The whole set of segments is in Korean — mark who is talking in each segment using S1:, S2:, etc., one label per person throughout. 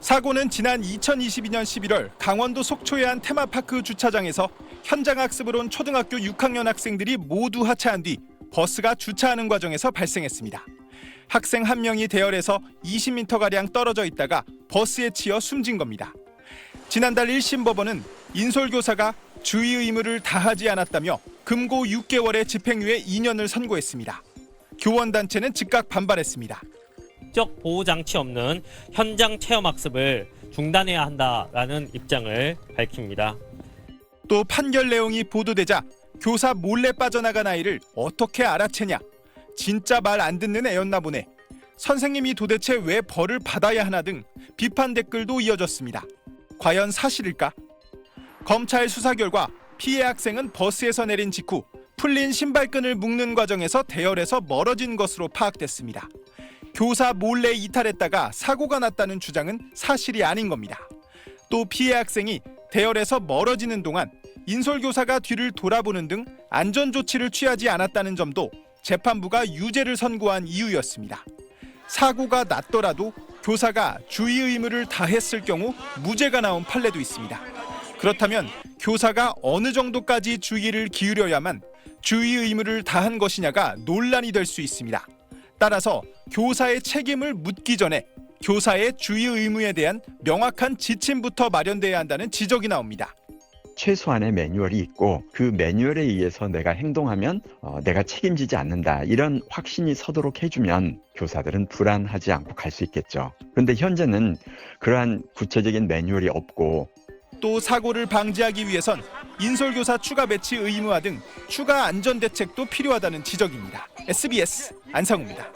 S1: 사고는 지난 2022년 11월 강원도 속초의 한 테마파크 주차장에서 현장 학습을 온 초등학교 6학년 학생들이 모두 하차한 뒤 버스가 주차하는 과정에서 발생했습니다. 학생 한 명이 대열에서 20m가량 떨어져 있다가 버스에 치여 숨진 겁니다. 지난달 1심 법원은 인솔교사가 주의 의무를 다하지 않았다며 금고 6개월의 집행유예 2년을 선고했습니다. 교원단체는 즉각 반발했습니다.
S2: 적 보호 장치 없는 현장 체험 학습을 중단해야 한다라는 입장을 밝힙니다.
S1: 또 판결 내용이 보도되자 교사 몰래 빠져나간 아이를 어떻게 알아채냐, 진짜 말 안 듣는 애였나 보네, 선생님이 도대체 왜 벌을 받아야 하나 등 비판 댓글도 이어졌습니다. 과연 사실일까? 검찰 수사 결과 피해 학생은 버스에서 내린 직후 풀린 신발끈을 묶는 과정에서 대열에서 멀어진 것으로 파악됐습니다. 교사 몰래 이탈했다가 사고가 났다는 주장은 사실이 아닌 겁니다. 또 피해 학생이 대열에서 멀어지는 동안 인솔교사가 뒤를 돌아보는 등 안전조치를 취하지 않았다는 점도 재판부가 유죄를 선고한 이유였습니다. 사고가 났더라도 교사가 주의 의무를 다했을 경우 무죄가 나온 판례도 있습니다. 그렇다면 교사가 어느 정도까지 주의를 기울여야만 주의 의무를 다한 것이냐가 논란이 될 수 있습니다. 따라서 교사의 책임을 묻기 전에 교사의 주의 의무에 대한 명확한 지침부터 마련돼야 한다는 지적이 나옵니다.
S3: 최소한의 매뉴얼이 있고 그 매뉴얼에 의해서 내가 행동하면 내가 책임지지 않는다, 이런 확신이 서도록 해주면 교사들은 불안하지 않고 갈 수 있겠죠. 그런데 현재는 그러한 구체적인 매뉴얼이 없고,
S1: 또 사고를 방지하기 위해선 인솔교사 추가 배치 의무화 등 추가 안전대책도 필요하다는 지적입니다. SBS 안상우입니다.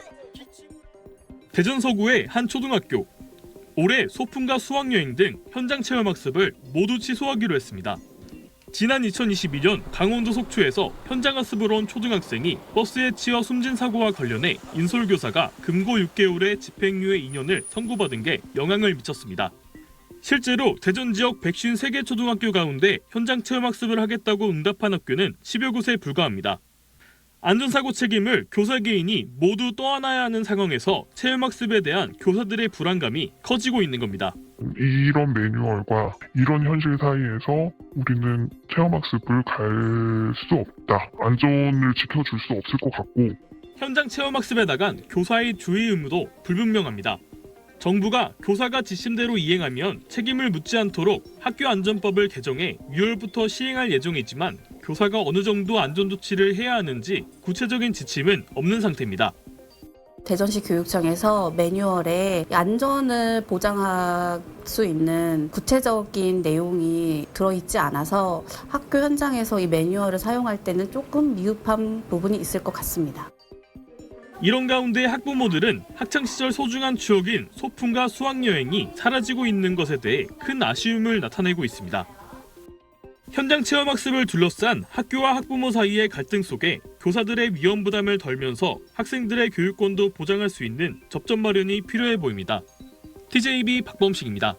S4: 대전 서구의 한 초등학교. 올해 소풍과 수학여행 등 현장 체험학습을 모두 취소하기로 했습니다. 지난 2022년 강원도 속초에서 현장 학습을 온 초등학생이 버스에 치여 숨진 사고와 관련해 인솔교사가 금고 6개월의 집행유예 2년을 선고받은 게 영향을 미쳤습니다. 실제로 대전 지역 153개 초등학교 가운데 현장 체험학습을 하겠다고 응답한 학교는 10여 곳에 불과합니다. 안전사고 책임을 교사 개인이 모두 떠안아야 하는 상황에서 체험학습에 대한 교사들의 불안감이 커지고 있는 겁니다.
S5: 이런 매뉴얼과 이런 현실 사이에서 우리는 체험학습을 갈 수 없다. 안전을 지켜줄 수 없을 것 같고.
S4: 현장 체험학습에 나간 교사의 주의 의무도 불분명합니다. 정부가 교사가 지침대로 이행하면 책임을 묻지 않도록 학교안전법을 개정해 6월부터 시행할 예정이지만 교사가 어느 정도 안전조치를 해야 하는지 구체적인 지침은 없는 상태입니다.
S6: 대전시 교육청에서 매뉴얼에 안전을 보장할 수 있는 구체적인 내용이 들어있지 않아서 학교 현장에서 이 매뉴얼을 사용할 때는 조금 미흡한 부분이 있을 것 같습니다.
S4: 이런 가운데 학부모들은 학창시절 소중한 추억인 소풍과 수학여행이 사라지고 있는 것에 대해 큰 아쉬움을 나타내고 있습니다. 현장 체험학습을 둘러싼 학교와 학부모 사이의 갈등 속에 교사들의 위험 부담을 덜면서 학생들의 교육권도 보장할 수 있는 접점 마련이 필요해 보입니다. TJB 박범식입니다.